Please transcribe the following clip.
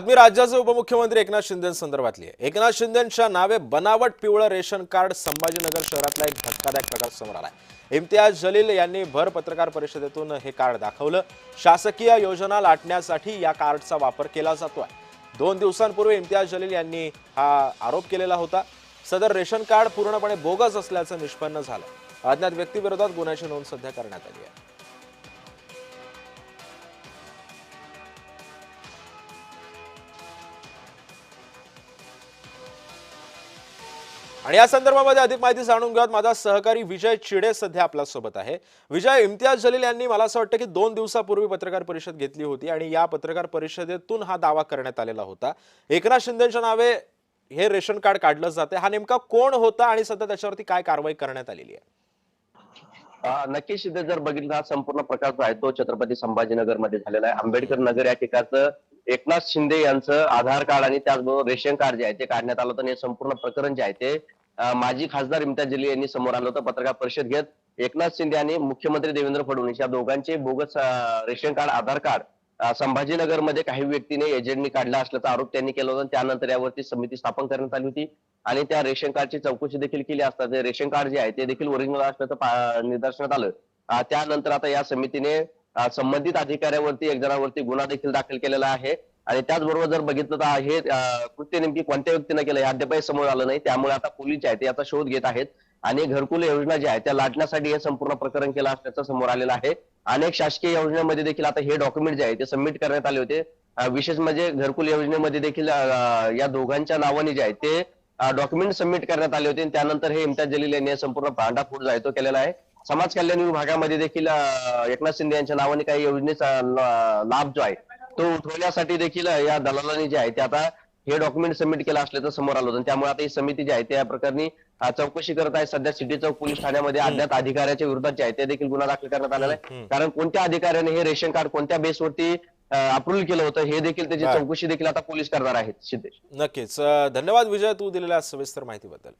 बातमी राज्याचे उपमुख्यमंत्री एकनाथ शिंदे संदर्भातली आहे। एकनाथ शिंदेंच्या नावे बनावट पिवळं रेशन कार्ड संभाजीनगर शहरातला एक धक्कादायक प्रकार समोर आलाय। इम्तियाज जलील यांनी भर पत्रकार परिषदेतून हे कार्ड दाखवलं। शासकीय योजना लाटण्यासाठी या कार्डचा वापर केला जातोय। 2 दिवसांपूर्वी इम्तियाज जलील यांनी हा आरोप केलेला होता। सदर रेशन कार्ड पूर्णपणे बोगस असल्याचं निष्पन्न झालं। अज्ञात व्यक्तीविरोधात गुन्ह्याची नोंद सध्या करण्यात आली आहे। आणि या संदर्भामध्ये अधिक माहिती जाणून घेऊयात। माझा सहकारी विजय चिडे सध्या आपल्या सोबत आहे। विजय, इम्तियाज जलील यांनी मला असं वाटतं की 2 दिवसापूर्वी पत्रकार परिषद घेतली होती आणि या पत्रकार परिषदेतून हा दावा करण्यात आलेला होता। एकनाथ शिंदेंच्या नावे हे रेशन कार्ड काढलं जाते, हा नेमका कोण होता आणि सध्या त्याच्यावरती काय कारवाई करण्यात आलेली आहे? नक्कीच इथे जर बघितलं हा संपूर्ण प्रकार जो आहे तो छत्रपती संभाजीनगर मध्ये झालेला आहे। आंबेडकर नगर या ठिकाणचं एकनाथ शिंदे यांचं आधार कार्ड आणि त्याचबरोबर रेशन कार्ड जे आहे ते काढण्यात आलं होतं आणि हे संपूर्ण प्रकरण जे आहे ते माजी खासदार इम्तियाज जलील यांनी समोर आणलं होतं। पत्रकार परिषद घेत एकनाथ शिंदे आणि मुख्यमंत्री देवेंद्र फडणवीस या दोघांचे बोगस रेशन कार्ड आधार कार्ड संभाजीनगर मध्ये काही व्यक्तीने एजंटनी काढला असल्याचा आरोप त्यांनी केला होता। त्यानंतर यावरती समिती स्थापन करण्यात आली होती आणि त्या रेशन कार्डची चौकशी देखील केली असता ते रेशन कार्ड जे आहे ते देखील ओरिजिनल असल्याचं निदर्शनात आलं। त्यानंतर आता या समितीने संबंधित अधिकाऱ्यावरती एक जणांवरती गुन्हा देखील दाखल केलेला आहे आणि त्याचबरोबर जर बघितलं तर हे कृत्य नेमकी कोणत्या व्यक्तीने केलं हे अद्यापही समोर आलं नाही। त्यामुळे आता पोलीस जे आहे ते याचा शोध घेत आहेत आणि घरकुल योजना जी आहे त्या लाटण्यासाठी हे संपूर्ण प्रकरण केलं असल्याचं समोर आलेलं आहे। अनेक शासकीय योजनेमध्ये देखील आता हे डॉक्युमेंट जे आहे ते सबमिट करण्यात आले होते। विशेष म्हणजे घरकुल योजनेमध्ये देखील या दोघांच्या नावाने जे आहे ते डॉक्युमेंट सबमिट करण्यात आले होते। त्यानंतर हे इम्तियाज जलील यांनी संपूर्ण भांडाफोड जो आहे तो केलेला आहे। समाज कल्याण विभागामध्ये देखील एकनाथ शिंदे यांच्या नावाने काही योजनेचा लाभ जो आहे तो उठवण्यासाठी देखील या दलालांनी जे आहे ते आता हे डॉक्युमेंट सबमिट केलं असल्याचं समोर आलं होतं। त्यामुळे आता ही समिती जी आहे त्या प्रकरणी चौकशी करत आहे। सध्या सिटी चौक पोलीस ठाण्यामध्ये अज्ञात अधिकाऱ्याच्या विरोधात जे आहे ते देखील गुन्हा दाखल करण्यात आलेला आहे। कारण कोणत्या अधिकाऱ्याने हे रेशन कार्ड कोणत्या बेसवरती अप्रूव्हल केलं होतं हे देखील त्याची चौकशी देखील आता पोलीस करणार आहेत। सिद्धेश, नक्कीच धन्यवाद विजय, तू दिलेल्या सविस्तर माहितीबद्दल।